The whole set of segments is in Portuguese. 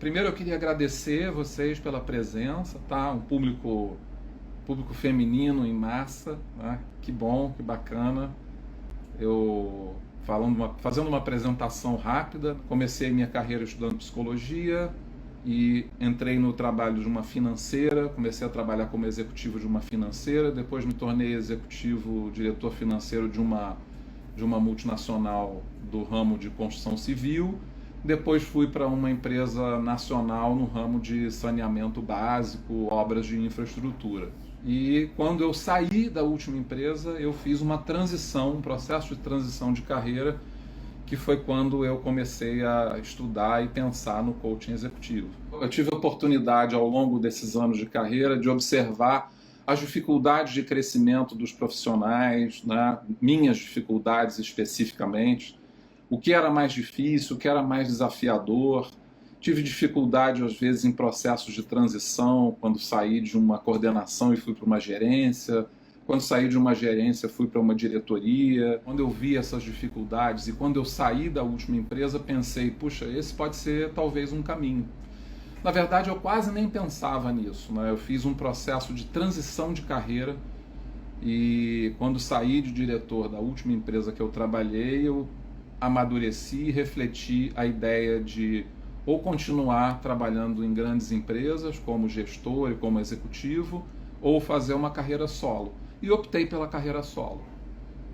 Primeiro eu queria agradecer vocês pela presença, tá? Um público feminino em massa, né? Que bom, que bacana. Eu fazendo uma apresentação rápida, comecei minha carreira estudando psicologia e entrei no trabalho de uma financeira, comecei a trabalhar como executivo de uma financeira, depois me tornei diretor financeiro de uma multinacional do ramo de construção civil. Depois fui para uma empresa nacional no ramo de saneamento básico, obras de infraestrutura. E quando eu saí da última empresa, eu fiz uma transição, um processo de transição de carreira, que foi quando eu comecei a estudar e pensar no coaching executivo. Eu tive a oportunidade, ao longo desses anos de carreira, de observar as dificuldades de crescimento dos profissionais, né? Minhas dificuldades especificamente, o que era mais difícil, o que era mais desafiador. Tive dificuldade, às vezes, em processos de transição, quando saí de uma coordenação e fui para uma gerência, quando saí de uma gerência fui para uma diretoria. Quando eu vi essas dificuldades e quando eu saí da última empresa, pensei, puxa, esse pode ser talvez um caminho. Na verdade, eu quase nem pensava nisso, né? Eu fiz um processo de transição de carreira e quando saí de diretor da última empresa que eu trabalhei, eu amadureci e refleti a ideia de ou continuar trabalhando em grandes empresas como gestor e como executivo, ou fazer uma carreira solo. E optei pela carreira solo.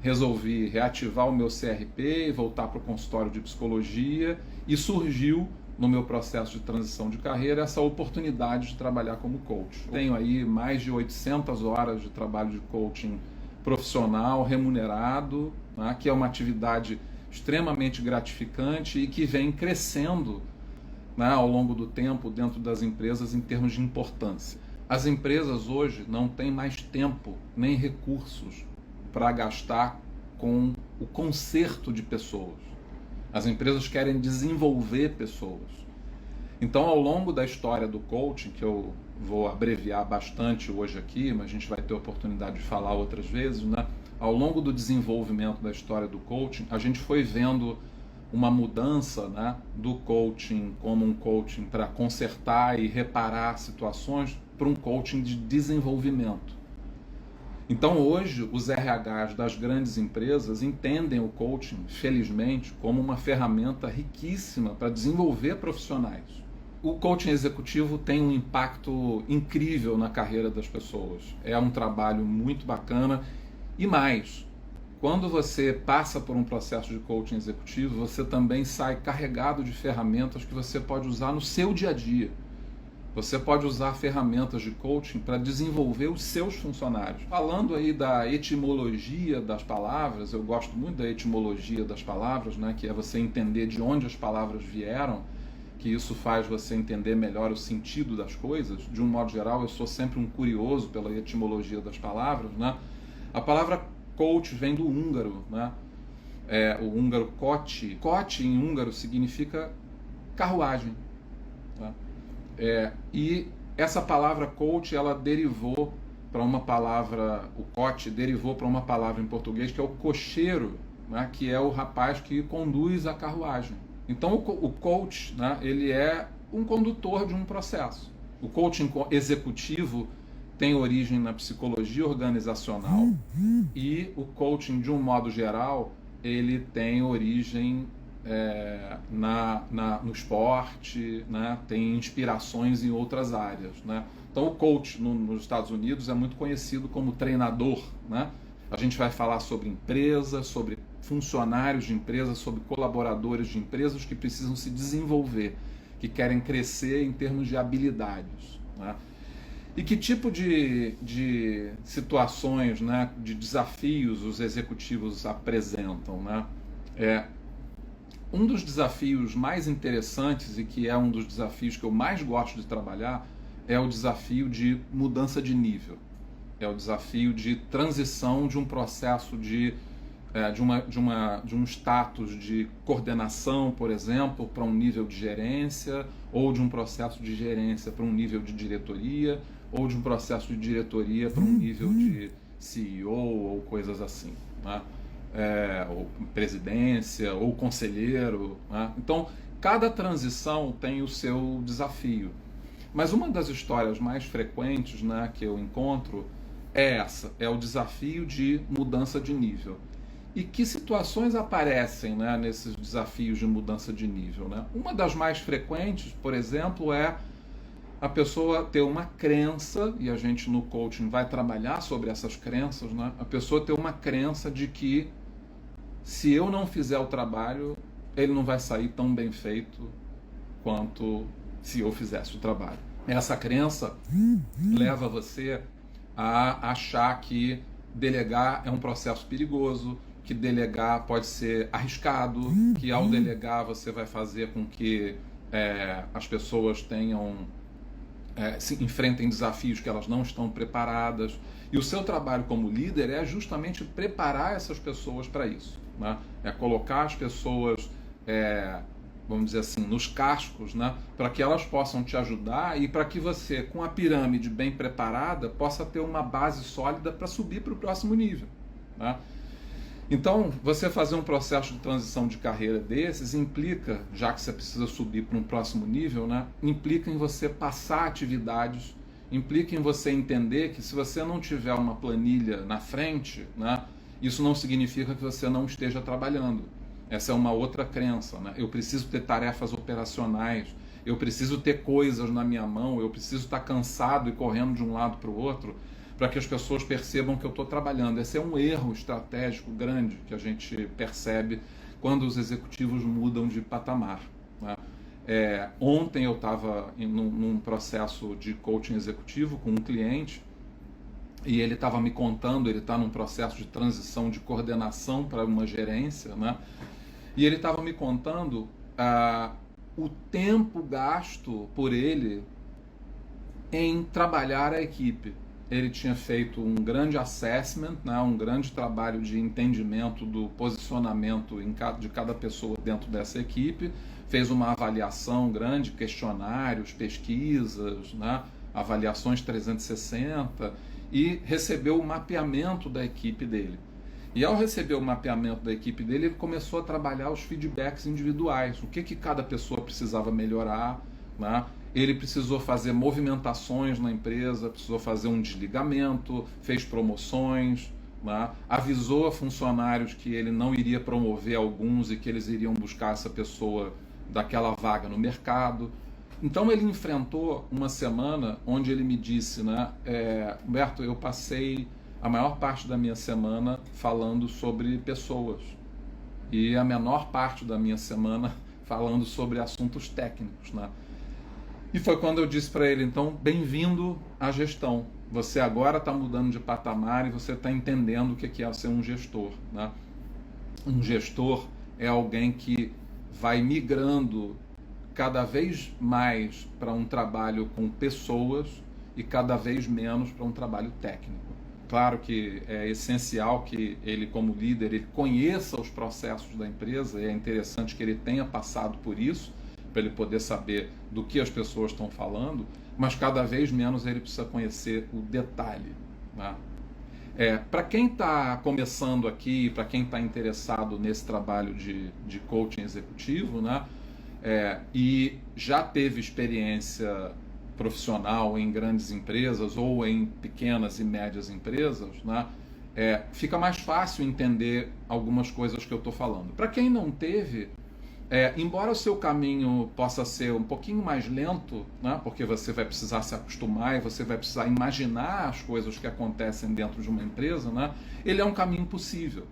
Resolvi reativar o meu CRP e voltar para o consultório de psicologia, e surgiu no meu processo de transição de carreira essa oportunidade de trabalhar como coach. Tenho aí mais de 800 horas de trabalho de coaching profissional, remunerado, né, que é uma atividade extremamente gratificante e que vem crescendo, né, ao longo do tempo dentro das empresas em termos de importância. As empresas hoje não têm mais tempo nem recursos para gastar com o conserto de pessoas. As empresas querem desenvolver pessoas. Então, ao longo da história do coaching, que eu vou abreviar bastante hoje aqui, mas a gente vai ter oportunidade de falar outras vezes, né? Ao longo do desenvolvimento da história do coaching, a gente foi vendo uma mudança, né, do coaching como um coaching para consertar e reparar situações para um coaching de desenvolvimento. Então hoje os RHs das grandes empresas entendem o coaching, felizmente, como uma ferramenta riquíssima para desenvolver profissionais. O coaching executivo tem um impacto incrível na carreira das pessoas. É um trabalho muito bacana e mais, quando você passa por um processo de coaching executivo, você também sai carregado de ferramentas que você pode usar no seu dia a dia. Você pode usar ferramentas de coaching para desenvolver os seus funcionários. Falando aí da etimologia das palavras, eu gosto muito da etimologia das palavras, né, que é você entender de onde as palavras vieram, que isso faz você entender melhor o sentido das coisas. De um modo geral, eu sou sempre um curioso pela etimologia das palavras, né? A palavra coach vem do húngaro, né? O húngaro koch. Koch em húngaro significa carruagem, né? E essa palavra coach, ela derivou para uma palavra, o koch derivou para uma palavra em português que é o cocheiro, né? Que é o rapaz que conduz a carruagem. Então o coach, né? Ele é um condutor de um processo. O coaching executivo tem origem na psicologia organizacional e o coaching, de um modo geral, ele tem origem no esporte, né? Tem inspirações em outras áreas, né? Então o coach nos Estados Unidos é muito conhecido como treinador, né? A gente vai falar sobre empresas, sobre funcionários de empresas, sobre colaboradores de empresas que precisam se desenvolver, que querem crescer em termos de habilidades, né? E que tipo de situações, né, de desafios os executivos apresentam, né? Um dos desafios mais interessantes e que é um dos desafios que eu mais gosto de trabalhar é o desafio de mudança de nível. É o desafio de transição de um processo de um status de coordenação, por exemplo, para um nível de gerência, ou de um processo de gerência para um nível de diretoria, ou de um processo de diretoria para um nível de CEO ou coisas assim, né? Ou presidência, ou conselheiro, né? Então, Cada transição tem o seu desafio. Mas uma das histórias mais frequentes, né, que eu encontro é essa, é o desafio de mudança de nível. E que situações aparecem, né, nesses desafios de mudança de nível, né? Uma das mais frequentes, por exemplo, é a pessoa ter uma crença, e a gente no coaching vai trabalhar sobre essas crenças, né? A pessoa ter uma crença de que se eu não fizer o trabalho, ele não vai sair tão bem feito quanto se eu fizesse o trabalho. Essa crença leva você a achar que delegar é um processo perigoso, que delegar pode ser arriscado, que ao delegar você vai fazer com que as pessoas se enfrentem desafios que elas não estão preparadas. E o seu trabalho como líder é justamente preparar essas pessoas para isso, né? É colocar as pessoas, vamos dizer assim, nos cascos, né? Para que elas possam te ajudar e para que você, com a pirâmide bem preparada, possa ter uma base sólida para subir para o próximo nível, né? Então, você fazer um processo de transição de carreira desses implica, já que você precisa subir para um próximo nível, né, implica em você passar atividades, implica em você entender que se você não tiver uma planilha na frente, né, isso não significa que você não esteja trabalhando. Essa é uma outra crença, né? Eu preciso ter tarefas operacionais, eu preciso ter coisas na minha mão, eu preciso estar cansado e correndo de um lado para o outro, para que as pessoas percebam que eu estou trabalhando. Esse é um erro estratégico grande que a gente percebe quando os executivos mudam de patamar, né? Ontem eu estava num processo de coaching executivo com um cliente e ele estava me contando, ele está num processo de transição de coordenação para uma gerência, né? E ele estava me contando o tempo gasto por ele em trabalhar a equipe. Ele tinha feito um grande assessment, né, um grande trabalho de entendimento do posicionamento de cada pessoa dentro dessa equipe, fez uma avaliação grande, questionários, pesquisas, né, avaliações 360 e recebeu o mapeamento da equipe dele. E ao receber o mapeamento da equipe dele, ele começou a trabalhar os feedbacks individuais, o que cada pessoa precisava melhorar, né? Ele precisou fazer movimentações na empresa, precisou fazer um desligamento, fez promoções, né? Avisou a funcionários que ele não iria promover alguns e que eles iriam buscar essa pessoa daquela vaga no mercado. Então ele enfrentou uma semana onde ele me disse, né, Humberto, eu passei a maior parte da minha semana falando sobre pessoas e a menor parte da minha semana falando sobre assuntos técnicos, né? E foi quando eu disse para ele, então, bem-vindo à gestão. Você agora está mudando de patamar e você está entendendo o que é ser um gestor, né? Um gestor é alguém que vai migrando cada vez mais para um trabalho com pessoas e cada vez menos para um trabalho técnico. Claro que é essencial que ele, como líder, ele conheça os processos da empresa, e é interessante que ele tenha passado por isso, para ele poder saber do que as pessoas estão falando, mas cada vez menos ele precisa conhecer o detalhe, né? Para quem está começando aqui, para quem está interessado nesse trabalho de coaching executivo, né, e já teve experiência profissional em grandes empresas ou em pequenas e médias empresas, né, fica mais fácil entender algumas coisas que eu estou falando. Para quem não teve, embora o seu caminho possa ser um pouquinho mais lento, né, porque você vai precisar se acostumar e você vai precisar imaginar as coisas que acontecem dentro de uma empresa, né, ele é um caminho possível.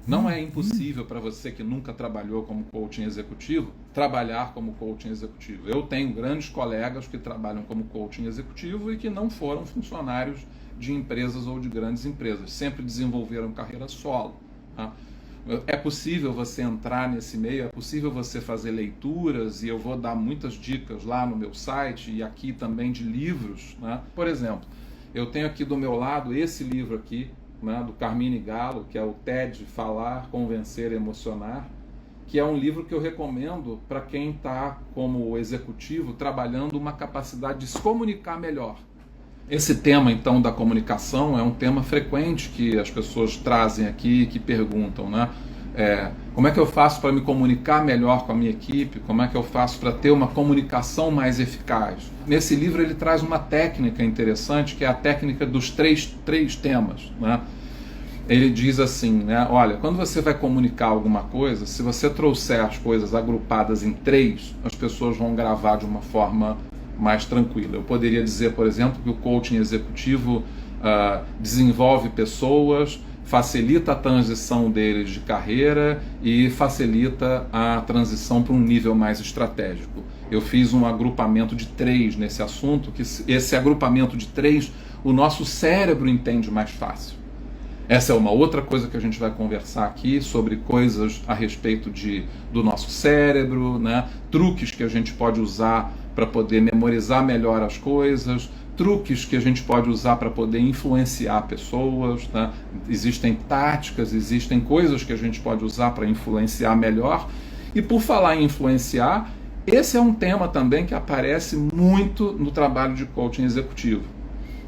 Não é impossível para você que nunca trabalhou como coaching executivo, trabalhar como coaching executivo. Eu tenho grandes colegas que trabalham como coaching executivo e que não foram funcionários de empresas ou de grandes empresas, sempre desenvolveram carreira solo, tá? É possível você entrar nesse meio, é possível você fazer leituras, e eu vou dar muitas dicas lá no meu site e aqui também de livros, né? Por exemplo, eu tenho aqui do meu lado esse livro aqui, né, do Carmine Gallo, que é o TED Falar, Convencer, Emocionar, que é um livro que eu recomendo para quem está como executivo trabalhando uma capacidade de se comunicar melhor. Esse tema, então, da comunicação é um tema frequente que as pessoas trazem aqui e que perguntam, né? Como é que eu faço para me comunicar melhor com a minha equipe? Como é que eu faço para ter uma comunicação mais eficaz? Nesse livro ele traz uma técnica interessante, que é a técnica dos três temas, né? Ele diz assim, né? Olha, quando você vai comunicar alguma coisa, se você trouxer as coisas agrupadas em 3, as pessoas vão gravar de uma forma mais tranquila. Eu poderia dizer, por exemplo, que o coaching executivo desenvolve pessoas, facilita a transição deles de carreira e facilita a transição para um nível mais estratégico. Eu fiz um agrupamento de 3 nesse assunto, que esse agrupamento de 3, o nosso cérebro entende mais fácil. Essa é uma outra coisa que a gente vai conversar aqui, sobre coisas a respeito do nosso cérebro, né? Truques que a gente pode usar para poder memorizar melhor as coisas, truques que a gente pode usar para poder influenciar pessoas, né? Existem táticas, existem coisas que a gente pode usar para influenciar melhor. E por falar em influenciar, esse é um tema também que aparece muito no trabalho de coaching executivo,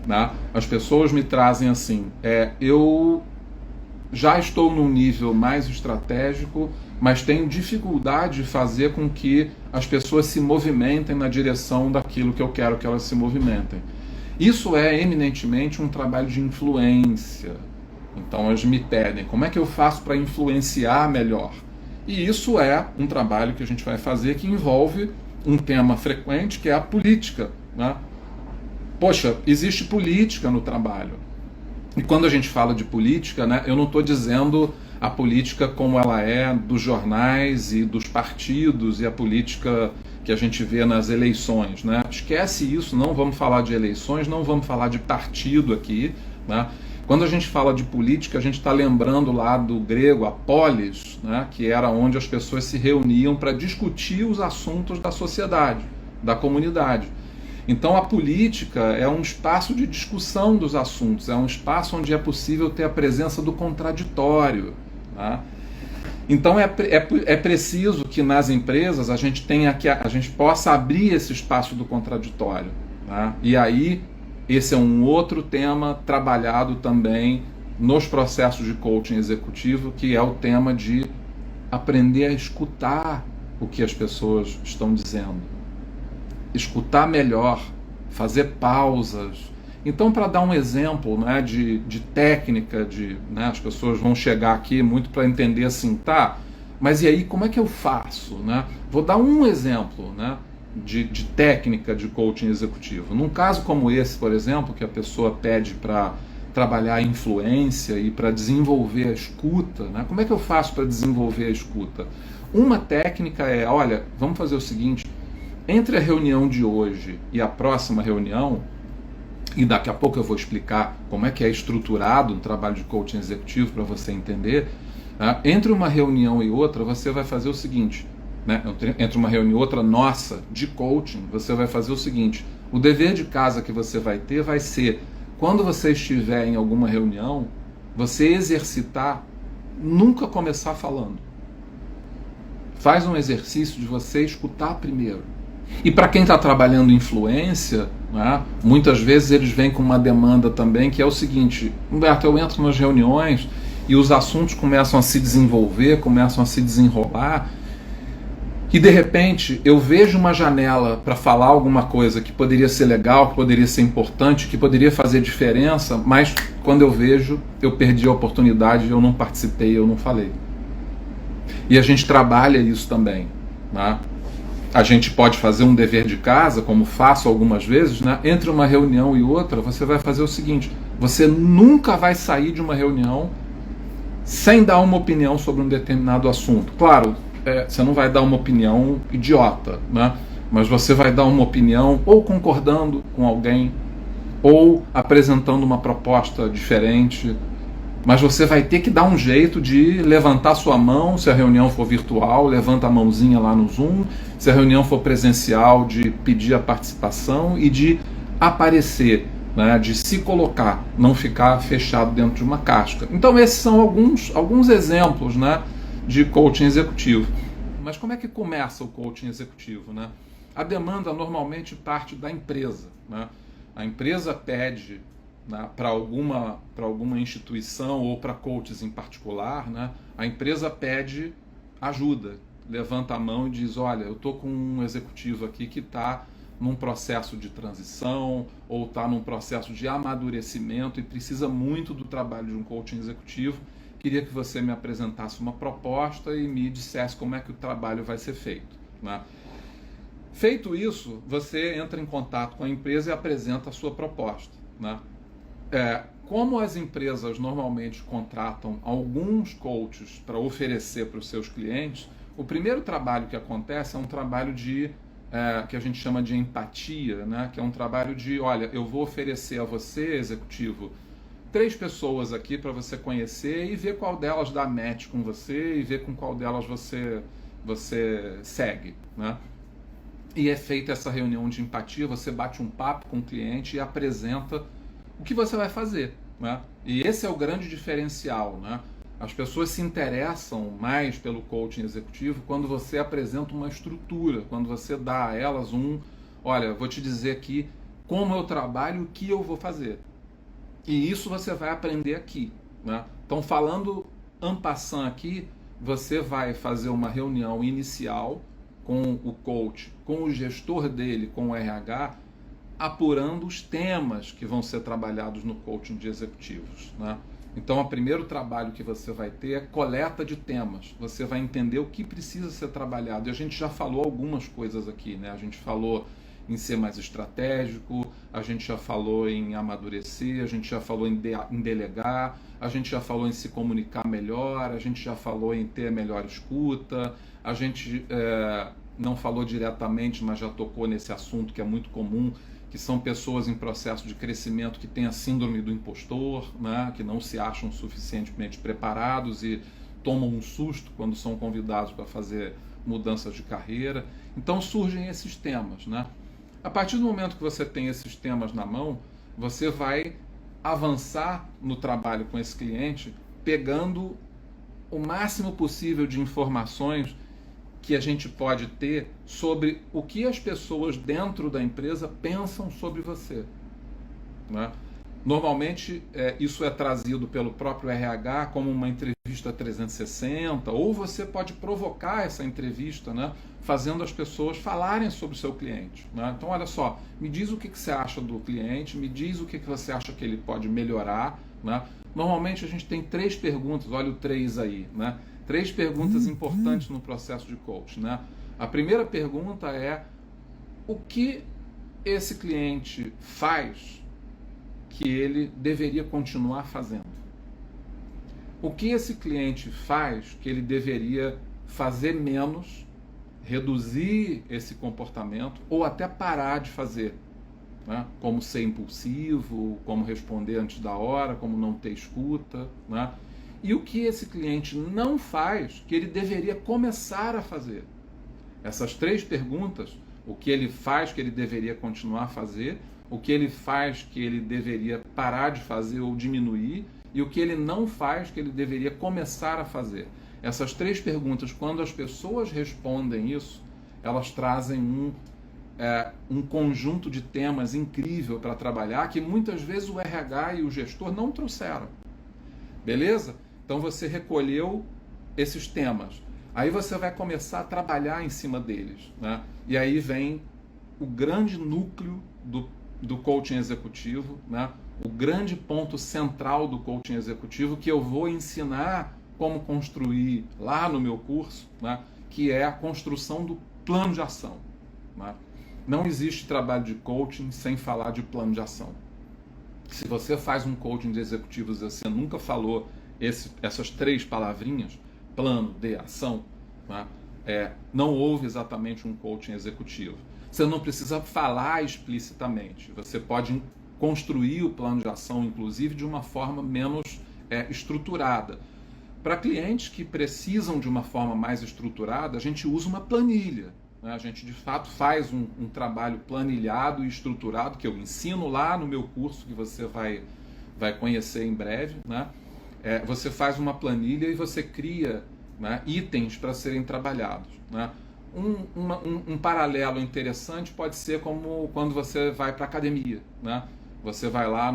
né? As pessoas me trazem assim, eu já estou num nível mais estratégico, mas tenho dificuldade de fazer com que as pessoas se movimentem na direção daquilo que eu quero que elas se movimentem. Isso é eminentemente um trabalho de influência. Então elas me pedem, como é que eu faço para influenciar melhor? E isso é um trabalho que a gente vai fazer que envolve um tema frequente, que é a política, né? Poxa, existe política no trabalho. E quando a gente fala de política, né, eu não estou dizendo a política como ela é dos jornais e dos partidos e a política que a gente vê nas eleições, né? Esquece isso, não vamos falar de eleições, não vamos falar de partido aqui, né? Quando a gente fala de política, a gente está lembrando lá do grego, a polis, né, que era onde as pessoas se reuniam para discutir os assuntos da sociedade, da comunidade. Então a política é um espaço de discussão dos assuntos, é um espaço onde é possível ter a presença do contraditório, tá? Então é preciso que nas empresas a gente possa abrir esse espaço do contraditório, tá? E aí esse é um outro tema trabalhado também nos processos de coaching executivo, que é o tema de aprender a escutar o que as pessoas estão dizendo. Escutar melhor, fazer pausas. Então, para dar um exemplo, né, de técnica, né, as pessoas vão chegar aqui muito para entender assim, tá, mas e aí como é que eu faço? Né? Vou dar um exemplo, né, de técnica de coaching executivo. Num caso como esse, por exemplo, que a pessoa pede para trabalhar a influência e para desenvolver a escuta, né, como é que eu faço para desenvolver a escuta? Uma técnica é, olha, vamos fazer o seguinte, entre a reunião de hoje e a próxima reunião, e daqui a pouco eu vou explicar como é que é estruturado um trabalho de coaching executivo para você entender, né? Entre uma reunião e outra você vai fazer o seguinte, né? Entre uma reunião e outra nossa de coaching, você vai fazer o seguinte, o dever de casa que você vai ter vai ser, quando você estiver em alguma reunião, você exercitar, nunca começar falando. Faz um exercício de você escutar primeiro. E para quem está trabalhando influência, né, muitas vezes eles vêm com uma demanda também que é o seguinte, Humberto, eu entro nas reuniões e os assuntos começam a se desenvolver, começam a se desenrolar e de repente eu vejo uma janela para falar alguma coisa que poderia ser legal, que poderia ser importante, que poderia fazer diferença, mas quando eu vejo, eu perdi a oportunidade, eu não participei, eu não falei. E a gente trabalha isso também, né? A gente pode fazer um dever de casa, como faço algumas vezes, né? Entre uma reunião e outra, você vai fazer o seguinte, você nunca vai sair de uma reunião sem dar uma opinião sobre um determinado assunto. Claro, você não vai dar uma opinião idiota, né? Mas você vai dar uma opinião ou concordando com alguém, ou apresentando uma proposta diferente, mas você vai ter que dar um jeito de levantar sua mão, se a reunião for virtual, levanta a mãozinha lá no Zoom, se a reunião for presencial, de pedir a participação e de aparecer, né, de se colocar, não ficar fechado dentro de uma casca. Então esses são alguns exemplos, né, de coaching executivo. Mas como é que começa o coaching executivo, né? A demanda normalmente parte da empresa, né? A empresa pede né, para alguma instituição ou para coaches em particular, né, a empresa pede ajuda, levanta a mão e diz, olha, eu estou com um executivo aqui que está num processo de transição ou está num processo de amadurecimento e precisa muito do trabalho de um coaching executivo, queria que você me apresentasse uma proposta e me dissesse como é que o trabalho vai ser feito, né? Feito isso, você entra em contato com a empresa e apresenta a sua proposta, né? Como as empresas normalmente contratam alguns coaches para oferecer para os seus clientes, o primeiro trabalho que acontece é um trabalho que a gente chama de empatia, né? Que é um trabalho de, olha, eu vou oferecer a você, executivo, 3 pessoas aqui para você conhecer e ver qual delas dá match com você e ver com qual delas você segue, né? E é feita essa reunião de empatia, você bate um papo com o cliente e apresenta o que você vai fazer, né? E esse é o grande diferencial, né? As pessoas se interessam mais pelo coaching executivo quando você apresenta uma estrutura, quando você dá a elas olha, vou te dizer aqui como eu trabalho, o que eu vou fazer. E isso você vai aprender aqui, né? Então, falando en passant aqui, você vai fazer uma reunião inicial com o coach, com o gestor dele, com o RH, apurando os temas que vão ser trabalhados no coaching de executivos, né? Então, o primeiro trabalho que você vai ter é coleta de temas. Você vai entender o que precisa ser trabalhado. E a gente já falou algumas coisas aqui, né? A gente falou em ser mais estratégico, a gente já falou em amadurecer, a gente já falou em delegar, a gente já falou em se comunicar melhor, a gente já falou em ter melhor escuta, a gente não falou diretamente, mas já tocou nesse assunto que é muito comum, que são pessoas em processo de crescimento que têm a síndrome do impostor, né? Que não se acham suficientemente preparados e tomam um susto quando são convidados para fazer mudanças de carreira. Então surgem esses temas, né? A partir do momento que você tem esses temas na mão, você vai avançar no trabalho com esse cliente, pegando o máximo possível de informações que a gente pode ter sobre o que as pessoas dentro da empresa pensam sobre você, né? Normalmente isso é trazido pelo próprio RH como uma entrevista 360, ou você pode provocar essa entrevista, né, fazendo as pessoas falarem sobre o seu cliente, né? Então, olha só, me diz o que você acha do cliente, me diz o que você acha que ele pode melhorar, né? Normalmente a gente tem 3 perguntas, olha o 3 aí, né? 3 perguntas importantes no processo de coach, né? A primeira pergunta é: o que esse cliente faz que ele deveria continuar fazendo? O que esse cliente faz que ele deveria fazer menos, reduzir esse comportamento ou até parar de fazer, né? Como ser impulsivo, como responder antes da hora, como não ter escuta, né? E o que esse cliente não faz que ele deveria começar a fazer? Essas 3 perguntas, o que ele faz que ele deveria continuar a fazer, o que ele faz que ele deveria parar de fazer ou diminuir, e o que ele não faz que ele deveria começar a fazer. Essas 3 perguntas, quando as pessoas respondem isso, elas trazem um conjunto de temas incrível para trabalhar, que muitas vezes o RH e o gestor não trouxeram. Beleza? Então você recolheu esses temas. Aí você vai começar a trabalhar em cima deles, né? E aí vem o grande núcleo do coaching executivo, né? O grande ponto central do coaching executivo, que eu vou ensinar como construir lá no meu curso, né? Que é a construção do plano de ação, né? Não existe trabalho de coaching sem falar de plano de ação. Se você faz um coaching de executivos e você nunca falou essas 3 palavrinhas, plano de ação, né? Não houve exatamente um coaching executivo. Você não precisa falar explicitamente. Você pode construir o plano de ação, inclusive, de uma forma menos estruturada. Para clientes que precisam de uma forma mais estruturada, a gente usa uma planilha, né? A gente, de fato, faz um trabalho planilhado e estruturado, que eu ensino lá no meu curso, que você vai conhecer em breve, né? Você faz uma planilha e você cria, né, itens para serem trabalhados, né? Um paralelo interessante pode ser como quando você vai para a academia, né? Você vai lá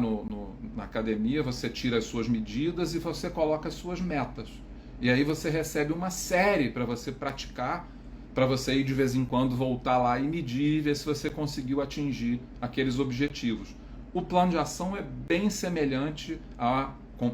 na academia, você tira as suas medidas e você coloca as suas metas. E aí você recebe uma série para você praticar, para você ir de vez em quando voltar lá e medir e ver se você conseguiu atingir aqueles objetivos. O plano de ação é bem semelhante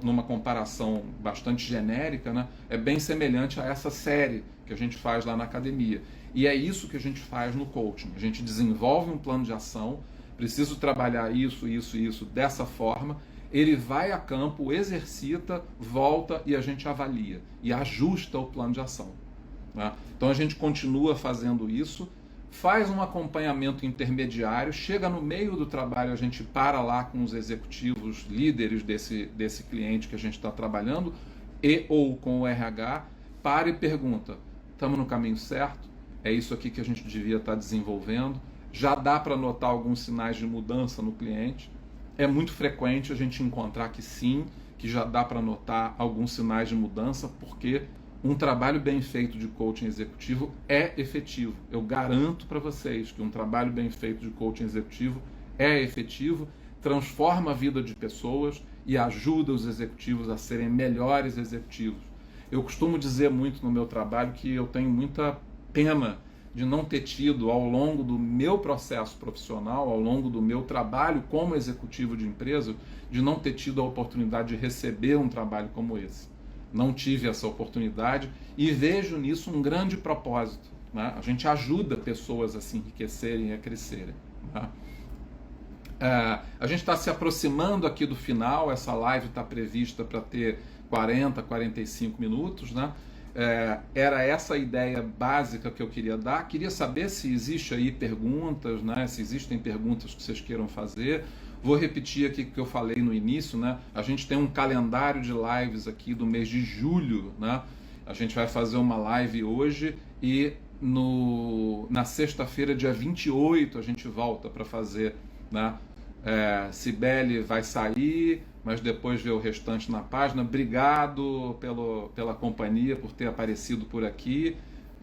numa comparação bastante genérica, né? É bem semelhante a essa série que a gente faz lá na academia. E é isso que a gente faz no coaching. A gente desenvolve um plano de ação, preciso trabalhar isso, isso e isso dessa forma, ele vai a campo, exercita, volta e a gente avalia e ajusta o plano de ação, né? Então a gente continua fazendo isso, faz um acompanhamento intermediário, chega no meio do trabalho, a gente para lá com os executivos líderes desse cliente que a gente está trabalhando ou com o RH, para e pergunta, estamos no caminho certo? É isso aqui que a gente devia estar desenvolvendo? Já dá para notar alguns sinais de mudança no cliente? É muito frequente a gente encontrar que sim, que já dá para notar alguns sinais de mudança, porque um trabalho bem feito de coaching executivo é efetivo. Eu garanto para vocês que um trabalho bem feito de coaching executivo é efetivo, transforma a vida de pessoas e ajuda os executivos a serem melhores executivos. Eu costumo dizer muito no meu trabalho que eu tenho muita pena de não ter tido, ao longo do meu processo profissional, ao longo do meu trabalho como executivo de empresa, de não ter tido a oportunidade de receber um trabalho como esse. Não tive essa oportunidade e vejo nisso um grande propósito, né? A gente ajuda pessoas a se enriquecerem e a crescerem, né? A gente está se aproximando aqui do final, essa live está prevista para ter 40, 45 minutos, né? Era essa a ideia básica que eu queria dar. Queria saber se existe aí perguntas, né? Se existem perguntas que vocês queiram fazer. Vou repetir aqui o que eu falei no início, né? A gente tem um calendário de lives aqui do mês de julho, né? A gente vai fazer uma live hoje e na sexta-feira, dia 28, a gente volta para fazer, né? Cibele vai sair, mas depois vê o restante na página. Obrigado pela companhia, por ter aparecido por aqui.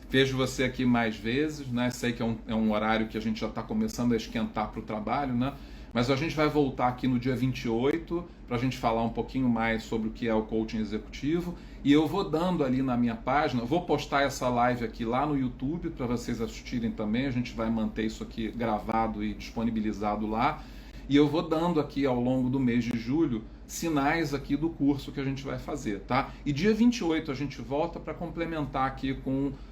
Vejo você aqui mais vezes, né? Sei que é um horário que a gente já está começando a esquentar para o trabalho, né? Mas a gente vai voltar aqui no dia 28 para a gente falar um pouquinho mais sobre o que é o coaching executivo. E eu vou dando ali na minha página, vou postar essa live aqui lá no YouTube para vocês assistirem também. A gente vai manter isso aqui gravado e disponibilizado lá. E eu vou dando aqui ao longo do mês de julho sinais aqui do curso que a gente vai fazer, tá? E dia 28 a gente volta para complementar aqui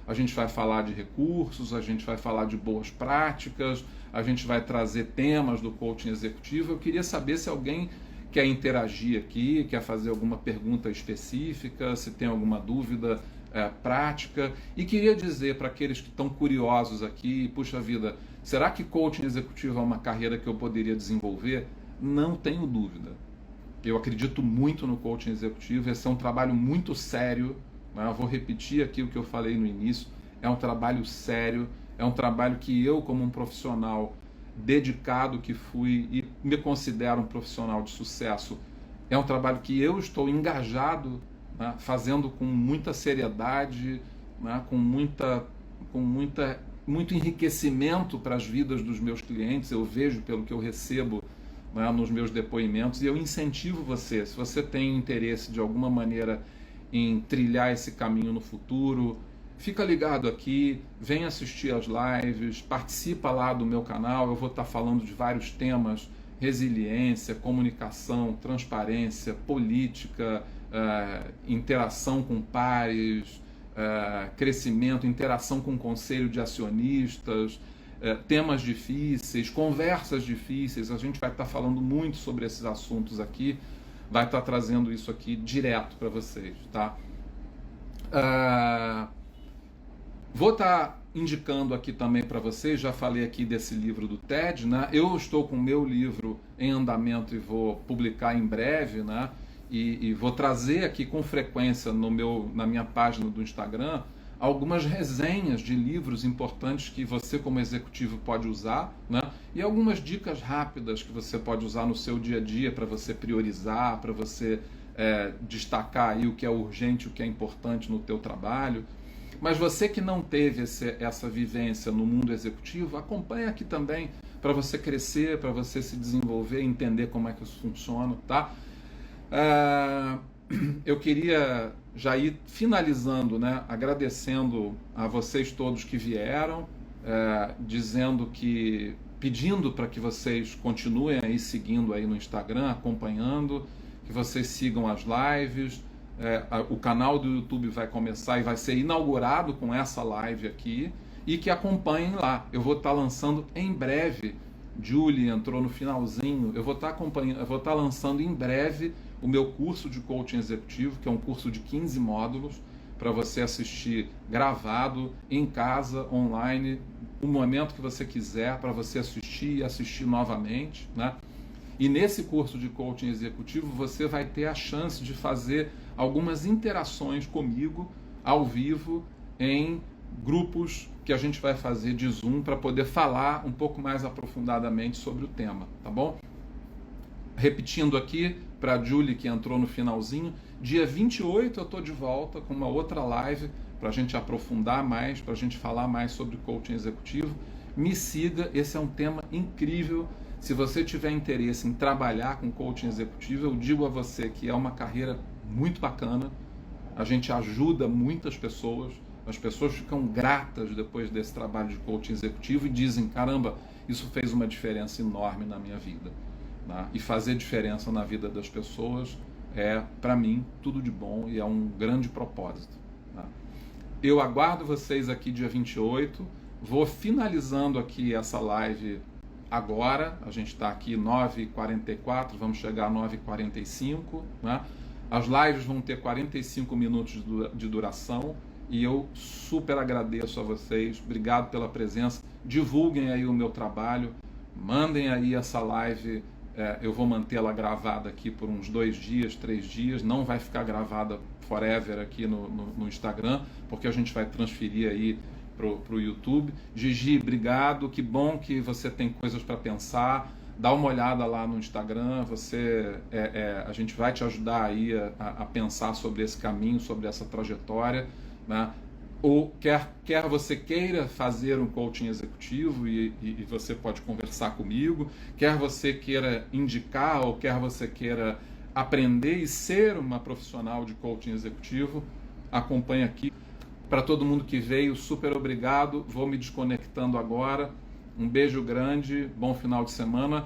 a gente vai falar de recursos, a gente vai falar de boas práticas, a gente vai trazer temas do coaching executivo. Eu queria saber se alguém quer interagir aqui, quer fazer alguma pergunta específica, se tem alguma dúvida prática. E queria dizer para aqueles que estão curiosos aqui, puxa vida, será que coaching executivo é uma carreira que eu poderia desenvolver? Não tenho dúvida. Eu acredito muito no coaching executivo, esse é um trabalho muito sério, né? Eu vou repetir aqui o que eu falei no início, é um trabalho sério, é um trabalho que eu, como um profissional dedicado que fui e me considero um profissional de sucesso, é um trabalho que eu estou engajado, né? Fazendo com muita seriedade, né? com muito enriquecimento para as vidas dos meus clientes. Eu vejo pelo que eu recebo, né, nos meus depoimentos, e eu incentivo você, se você tem interesse de alguma maneira em trilhar esse caminho no futuro, fica ligado aqui, vem assistir as lives, participa lá do meu canal. Eu vou estar falando de vários temas: resiliência, comunicação, transparência, política, interação com pares, crescimento, interação com o conselho de acionistas, temas difíceis, conversas difíceis. A gente vai estar falando muito sobre esses assuntos aqui, vai estar trazendo isso aqui direto para vocês, tá? Vou estar indicando aqui também para vocês, já falei aqui desse livro do TED, né? Eu estou com o meu livro em andamento e vou publicar em breve, né? E vou trazer aqui com frequência na minha página do Instagram algumas resenhas de livros importantes que você como executivo pode usar, né? E algumas dicas rápidas que você pode usar no seu dia a dia para você priorizar, para você destacar aí o que é urgente, o que é importante no teu trabalho. Mas você que não teve essa vivência no mundo executivo, acompanha aqui também para você crescer, para você se desenvolver, entender como é que isso funciona, tá? Eu queria já ir finalizando, né, agradecendo a vocês todos que vieram, dizendo que, pedindo para que vocês continuem aí seguindo aí no Instagram, acompanhando, que vocês sigam as lives. O canal do YouTube vai começar e vai ser inaugurado com essa live aqui, e que acompanhem lá. Eu vou estar lançando em breve. Julie entrou no finalzinho. Eu vou estar acompanhando, eu vou estar lançando em breve o meu curso de coaching executivo, que é um curso de 15 módulos para você assistir gravado em casa, online, no momento que você quiser, para você assistir e assistir novamente, né? E nesse curso de coaching executivo você vai ter a chance de fazer algumas interações comigo ao vivo em grupos que a gente vai fazer de Zoom para poder falar um pouco mais aprofundadamente sobre o tema, tá bom? Repetindo aqui para a Julie, que entrou no finalzinho, dia 28 eu estou de volta com uma outra live para a gente aprofundar mais, para a gente falar mais sobre coaching executivo. Me siga, esse é um tema incrível. Se você tiver interesse em trabalhar com coaching executivo, eu digo a você que é uma carreira muito bacana. A gente ajuda muitas pessoas, as pessoas ficam gratas depois desse trabalho de coaching executivo e dizem, caramba, isso fez uma diferença enorme na minha vida. Né? E fazer diferença na vida das pessoas é, para mim, tudo de bom e é um grande propósito. Né? Eu aguardo vocês aqui dia 28, vou finalizando aqui essa live agora, a gente está aqui 9h44, vamos chegar a 9h45, né? As lives vão ter 45 minutos de duração e eu super agradeço a vocês, obrigado pela presença, divulguem aí o meu trabalho, mandem aí essa live, eu vou mantê-la gravada aqui por uns 2 dias, 3 dias, não vai ficar gravada forever aqui no Instagram, porque a gente vai transferir aí para o YouTube. Gigi, obrigado, que bom que você tem coisas para pensar, dá uma olhada lá no Instagram, a gente vai te ajudar aí a pensar sobre esse caminho, sobre essa trajetória, né? Ou quer você queira fazer um coaching executivo e você pode conversar comigo, quer você queira indicar ou quer você queira aprender e ser uma profissional de coaching executivo, acompanhe aqui. Para todo mundo que veio, super obrigado, vou me desconectando agora, um beijo grande, bom final de semana.